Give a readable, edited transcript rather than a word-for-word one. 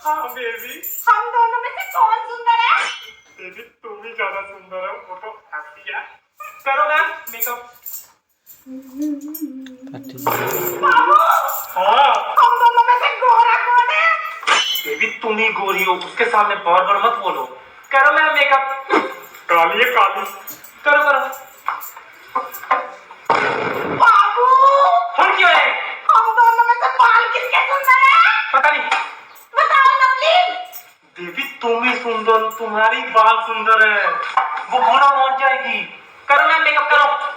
हाँ बेबी, हम दोनों में से कौन सुंदर है? बेबी तुम ही ज्यादा सुंदर हो, वो तो हैप्पी है। करो मैम मेकअप। बाबू, हाँ हम दोनों में से गोरा कौन है? बेबी तुम ही गोरी हो, उसके सामने बार बार मत बोलो। करो मैम मेकअप। काली है काली। करो करो। बाबू, और क्यों है? हम दोनों में से बाल किसके सुंदर है? पता नहीं। बताओ ना प्लीज। बेबी तुम ही सुंदर हो, तुम्हारी बाल सुंदर है, वो घोड़ा मान जाएगी। करो मैम मेकअप करो।